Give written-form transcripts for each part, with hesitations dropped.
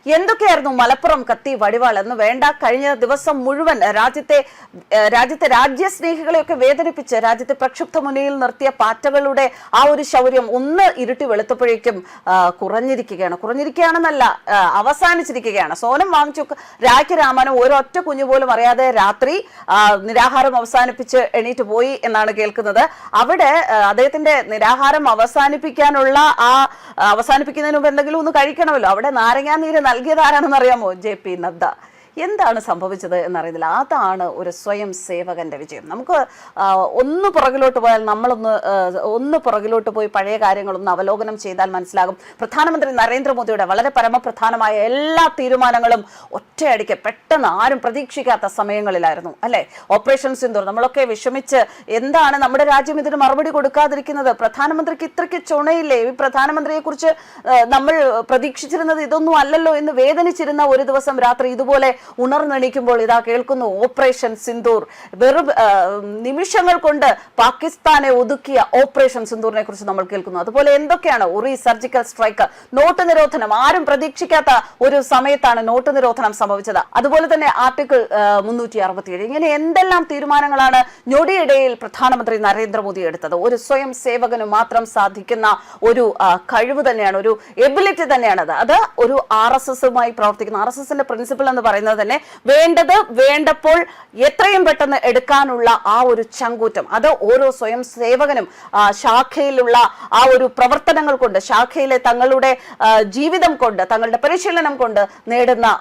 എന്തൊക്കെയായിരുന്നു മലപ്പുറം കത്തി വടിവാൾ എന്ന് വേണ്ട, കഴിഞ്ഞ ദിവസം മുഴുവൻ രാജ്യത്തെ രാജ്യസ്നേഹികളെയൊക്കെ വേദനിപ്പിച്ച് രാജ്യത്തെ പ്രക്ഷുബ്ധ മുന്നിൽ നിർത്തിയ പാറ്റകളുടെ ആ ഒരു ശൗര്യം ഒന്ന് ഇരുട്ടി വെളുത്തപ്പോഴേക്കും കുറഞ്ഞിരിക്കുകയാണെന്നല്ല, അവസാനിച്ചിരിക്കുകയാണ്. സോനം വാങ്ചുക് രാഖി രാമനും ഒരൊറ്റ കുഞ്ഞു പോലും അറിയാതെ രാത്രി നിരാഹാരം അവസാനിപ്പിച്ച് എണീറ്റ് പോയി എന്നാണ് കേൾക്കുന്നത്. അവിടെ അദ്ദേഹത്തിന്റെ നിരാഹാരം അവസാനിപ്പിക്കുന്നതിന് മുമ്പ് എന്തെങ്കിലും ഒന്ന് കഴിക്കണമല്ലോ. അവിടെ നാരങ്ങാനീര് നൽകിയത് ആരാണെന്ന് അറിയാമോ? JP നദ്ദ. എന്താണ് സംഭവിച്ചത് എന്നറിയില്ല. അതാണ് ഒരു സ്വയം സേവകന്റെ വിജയം. നമുക്ക് ഒന്ന് പുറകിലോട്ട് പോയാൽ ഒന്ന് പുറകിലോട്ട് പോയി പഴയ കാര്യങ്ങളൊന്ന് അവലോകനം ചെയ്താൽ മനസ്സിലാകും. പ്രധാനമന്ത്രി നരേന്ദ്രമോദിയുടെ വളരെ പരമപ്രധാനമായ എല്ലാ തീരുമാനങ്ങളും ഒറ്റയടിക്ക് പെട്ടെന്ന് ആരും പ്രതീക്ഷിക്കാത്ത സമയങ്ങളിലായിരുന്നു, അല്ലെ? ഓപ്പറേഷൻ സിന്ദൂർ, നമ്മളൊക്കെ വിഷമിച്ച് എന്താണ് നമ്മുടെ രാജ്യം ഇതിന് മറുപടി കൊടുക്കാതിരിക്കുന്നത്, പ്രധാനമന്ത്രിക്ക് ഇത്രയ്ക്ക് ചുണയില്ലേ, ഈ പ്രധാനമന്ത്രിയെ കുറിച്ച് നമ്മൾ പ്രതീക്ഷിച്ചിരുന്നത് ഇതൊന്നും അല്ലല്ലോ എന്ന് വേദനിച്ചിരുന്ന ഒരു ദിവസം രാത്രി ഇതുപോലെ ഉണർന്നെണീക്കുമ്പോൾ ഇതാ കേൾക്കുന്നു ഓപ്പറേഷൻ സിന്ദൂർ. വെറും നിമിഷങ്ങൾ കൊണ്ട് പാകിസ്ഥാനെ ഒതുക്കിയ ഓപ്പറേഷൻ സിന്ദൂറിനെ കുറിച്ച് നമ്മൾ കേൾക്കുന്നു. അതുപോലെ എന്തൊക്കെയാണ് ഉറി സർജിക്കൽ സ്ട്രൈക്ക്, നോട്ട് നിരോധനം, ആരും പ്രതീക്ഷിക്കാത്ത ഒരു സമയത്താണ് നോട്ട് നിരോധനം സംഭവിച്ചത്. അതുപോലെ തന്നെ ആർട്ടിക്കിൾ 367, ഇങ്ങനെ എന്തെല്ലാം തീരുമാനങ്ങളാണ് ഞൊടിയിടയിൽ പ്രധാനമന്ത്രി നരേന്ദ്രമോദി എടുത്തത്. ഒരു സ്വയം സേവകന് മാത്രം സാധിക്കുന്ന ഒരു കഴിവ് തന്നെയാണ്, ഒരു എബിലിറ്റി തന്നെയാണത്. അത് ഒരു RSSമായി പ്രവർത്തിക്കുന്ന RSSന്റെ പ്രിൻസിപ്പിൾ എന്ന് പറയുന്നത് തന്നെ വേണ്ടപ്പോൾ എത്രയും പെട്ടെന്ന് എടുക്കാനുള്ള ആ ഒരു ചങ്കൂറ്റം, അത് ഓരോ സ്വയം സേവകനും ശാഖയിലുള്ള ആ ഒരു പ്രവർത്തനങ്ങൾ കൊണ്ട്, ശാഖയിലെ തങ്ങളുടെ ജീവിതം കൊണ്ട്, തങ്ങളുടെ പരിശീലനം കൊണ്ട് നേടുന്ന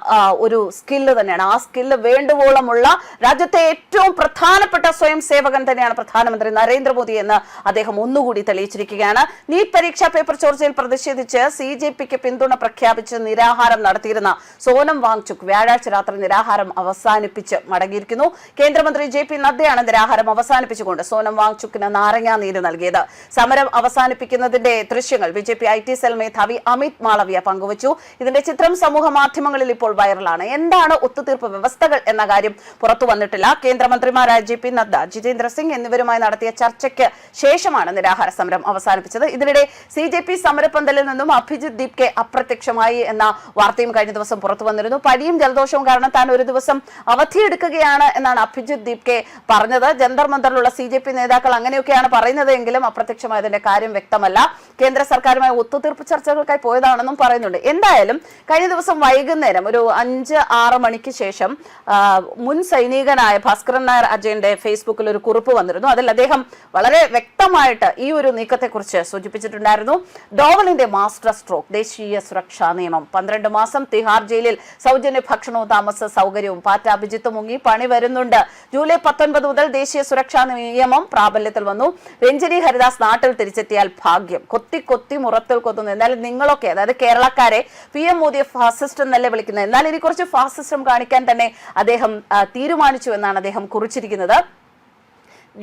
ഒരു സ്കില്ല് തന്നെയാണ്. ആ സ്കില്ല് വേണ്ടുവോളമുള്ള രാജ്യത്തെ ഏറ്റവും പ്രധാനപ്പെട്ട സ്വയം സേവകൻ തന്നെയാണ് പ്രധാനമന്ത്രി നരേന്ദ്രമോദി എന്ന് അദ്ദേഹം ഒന്നുകൂടി തെളിയിച്ചിരിക്കുകയാണ്. നീറ്റ് പരീക്ഷാ പേപ്പർ ചോർച്ചയിൽ പ്രതിഷേധിച്ച് CJPക്ക് പിന്തുണ പ്രഖ്യാപിച്ച് നിരാഹാരം നടത്തിയിരുന്ന സോനം വാങ്ചുക് വ്യാഴാഴ്ച രാത്രി നിരാഹാരം അവസാനിപ്പിച്ച് മടങ്ങിയിരിക്കുന്നു. കേന്ദ്രമന്ത്രി JP നദ്ദയാണ് നിരാഹാരം അവസാനിപ്പിച്ചുകൊണ്ട് സോനം വാങ്ചുക്കിന് നാരങ്ങാനീര് നൽകിയത്. സമരം അവസാനിപ്പിക്കുന്നതിന്റെ ദൃശ്യങ്ങൾ BJP IT സെൽ മേധാവി അമിത് മാളവ്യ പങ്കുവച്ചു. ഇതിന്റെ ചിത്രം സമൂഹ മാധ്യമങ്ങളിൽ ഇപ്പോൾ വൈറലാണ്. എന്താണ് ഒത്തുതീർപ്പ് വ്യവസ്ഥകൾ എന്ന കാര്യം പുറത്തു വന്നിട്ടില്ല. കേന്ദ്രമന്ത്രിമാരായ JP നദ്ദ, ജിതേന്ദ്ര സിംഗ് എന്നിവരുമായി നടത്തിയ ചർച്ചയ്ക്ക് ശേഷമാണ് നിരാഹാര സമരം അവസാനിപ്പിച്ചത്. ഇതിനിടെ CJP സമരപ്പന്തലിൽ നിന്നും അഭിജിത് ദീപ്കെ അപ്രത്യക്ഷമായി എന്ന വാർത്തയും കഴിഞ്ഞ ദിവസം പുറത്തു വന്നിരുന്നു. പനിയും ജലദോഷവും കാരണം താൻ ഒരു ദിവസം അവധിയെടുക്കുകയാണ് എന്നാണ് അഭിജിത് ദീപ്കെ പറഞ്ഞത്. ജന്തർ മന്ദറിലുള്ള CJP നേതാക്കൾ അങ്ങനെയൊക്കെയാണ് പറയുന്നത് എങ്കിലും അപ്രത്യക്ഷമായതിന്റെ കാര്യം വ്യക്തമല്ല. കേന്ദ്ര സർക്കാരുമായി ഒത്തുതീർപ്പ് ചർച്ചകൾക്കായി പോയതാണെന്നും പറയുന്നുണ്ട്. എന്തായാലും കഴിഞ്ഞ ദിവസം വൈകുന്നേരം ഒരു 5-6 മണിക്ക് ശേഷം മുൻ സൈനികനായ ഭാസ്കരൻ നായർ അജയന്റെ ഫേസ്ബുക്കിൽ ഒരു കുറിപ്പ് വന്നിരുന്നു. അതിൽ അദ്ദേഹം വളരെ വ്യക്തമായിട്ട് ഈ ഒരു നീക്കത്തെക്കുറിച്ച് സൂചിപ്പിച്ചിട്ടുണ്ടായിരുന്നു. ഡോവലിന്റെ മാസ്റ്റർ സ്ട്രോക്ക്, ദേശീയ സുരക്ഷാ നിയമം, 12 മാസം തിഹാർ ജയിലിൽ സൗജന്യ ഭക്ഷണവും താമസ സൗകര്യവും, പാറ്റ അഭിജിത്ത് മുങ്ങി, പണി വരുന്നുണ്ട്. ജൂലൈ 19 മുതൽ ദേശീയ സുരക്ഷാ നിയമം പ്രാബല്യത്തിൽ വന്നു. രഞ്ജിനി ഹരിദാസ് നാട്ടിൽ തിരിച്ചെത്തിയാൽ ഭാഗ്യം, കൊത്തി മുറത്തിൽ കൊത്തുന്നു. എന്നാലും നിങ്ങളൊക്കെ, അതായത് കേരളക്കാരെ PM മോദിയെ ഫാസിസ്റ്റ് എന്നല്ലേ വിളിക്കുന്നത്, എന്നാൽ ഇനി കുറച്ച് ഫാസിസ്റ്റം കാണിക്കാൻ തന്നെ അദ്ദേഹം തീരുമാനിച്ചു എന്നാണ് അദ്ദേഹം കുറിച്ചിരിക്കുന്നത്.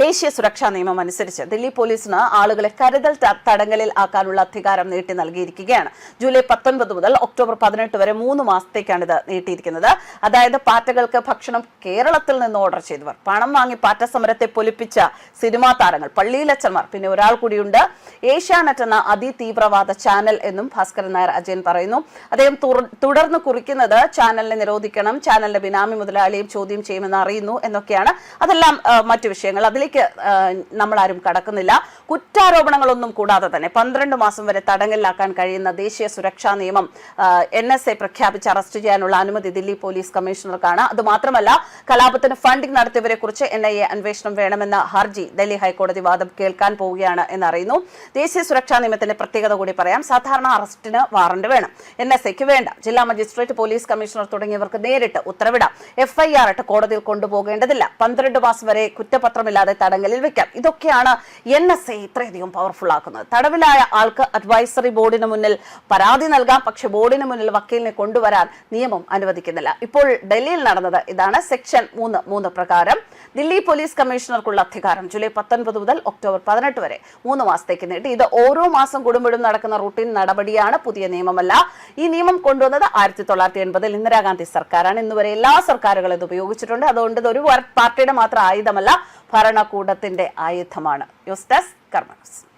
ദേശീയ സുരക്ഷാ നിയമം അനുസരിച്ച് ദില്ലി പോലീസിന് ആളുകളെ കരുതൽ തടങ്കലിൽ ആക്കാനുള്ള അധികാരം നീട്ടി നൽകിയിരിക്കുകയാണ്. ജൂലൈ 19 മുതൽ ഒക്ടോബർ 18 വരെ 3 മാസത്തേക്കാണ് ഇത് നീട്ടിയിരിക്കുന്നത്. അതായത് പാറ്റകൾക്ക് ഭക്ഷണം കേരളത്തിൽ നിന്ന് ഓർഡർ ചെയ്തവർ, പണം വാങ്ങി പാറ്റ സമരത്തെ പൊലിപ്പിച്ച സിനിമാ താരങ്ങൾ, പള്ളിയിലച്ചന്മാർ, പിന്നെ ഒരാൾ കൂടിയുണ്ട്. ഏഷ്യാനെറ്റ് എന്ന അതിതീവ്രവാദ ചാനൽ എന്നും ഭാസ്കരൻ നായർ അജയൻ പറയുന്നു. അദ്ദേഹം തുടർന്ന് കുറിക്കുന്നത് ചാനലിനെ നിരോധിക്കണം, ചാനലിന്റെ ബിനാമി മുതലാളിയും ചോദ്യം ചെയ്യുമെന്ന് അറിയുന്നു എന്നൊക്കെയാണ്. അതെല്ലാം മറ്റു വിഷയങ്ങൾ, അതിലേക്ക് നമ്മളാരും കടക്കുന്നില്ല. കുറ്റാരോപണങ്ങളൊന്നും കൂടാതെ തന്നെ 12 മാസം വരെ തടങ്കലിലാക്കാൻ കഴിയുന്ന ദേശീയ സുരക്ഷാ നിയമം NSA പ്രഖ്യാപിച്ച് അറസ്റ്റ് ചെയ്യാനുള്ള അനുമതി ദില്ലി പോലീസ് കമ്മീഷണർക്കാണ്. അതുമാത്രമല്ല, കലാപത്തിന് ഫണ്ടിംഗ് നടത്തിയവരെ കുറിച്ച് NIA അന്വേഷണം വേണമെന്ന ഹർജി ഡൽഹി ഹൈക്കോടതി വാദം കേൾക്കാൻ പോവുകയാണ് എന്നറിയുന്നു. ദേശീയ സുരക്ഷാ നിയമത്തിന്റെ പ്രത്യേകത കൂടി പറയാം. സാധാരണ അറസ്റ്റിന് വാറന്റ് വേണം, NSAക്ക് വേണ്ട. ജില്ലാ മജിസ്ട്രേറ്റ്, പോലീസ് കമ്മീഷണർ തുടങ്ങിയവർക്ക് നേരിട്ട് ഉത്തരവിടാം. FIR ഇട്ട് കോടതിയിൽ കൊണ്ടുപോകേണ്ടതില്ല. 12 മാസം വരെ കുറ്റപത്രമില്ലാതെ തടങ്കലിൽ വെക്കാം. ഇതൊക്കെയാണ് NSA ഇത്രയധികം പവർഫുൾ ആക്കുന്നത്. തടവിലായ ആൾക്ക് അഡ്വൈസറി ബോർഡിന് മുന്നിൽ പരാതി നൽകാം, പക്ഷെ ബോർഡിന് മുന്നിൽ വക്കീലിനെ കൊണ്ടുവരാൻ നിയമം അനുവദിക്കുന്നില്ല. ഇപ്പോൾ ഡൽഹിയിൽ നടന്നത് ഇതാണ്. സെക്ഷൻ 3 പ്രകാരം ദില്ലി പോലീസ് കമ്മീഷണർക്കുള്ള അധികാരം ജൂലൈ 19 മുതൽ ഒക്ടോബർ 18 വരെ 3 മാസത്തേക്ക് നീട്ടി. ഇത് ഓരോ മാസം കൂടുമ്പോഴും നടക്കുന്ന റൂട്ടീൻ നടപടിയാണ്, പുതിയ നിയമമല്ല. ഈ നിയമം കൊണ്ടുവന്നത് 1980 ഇന്ദിരാഗാന്ധി സർക്കാരാണ്. ഇന്നുവരെ എല്ലാ സർക്കാരുകളും ഇത് ഉപയോഗിച്ചിട്ടുണ്ട്. അതുകൊണ്ട് ഇത് ഒരു പാർട്ടിയുടെ മാത്രം ആയുധമല്ല, ഭരണകൂടത്തിന്റെ ആയുധമാണ്. ന്യൂസ് ഡെസ്ക് കർമ്മ ന്യൂസ്.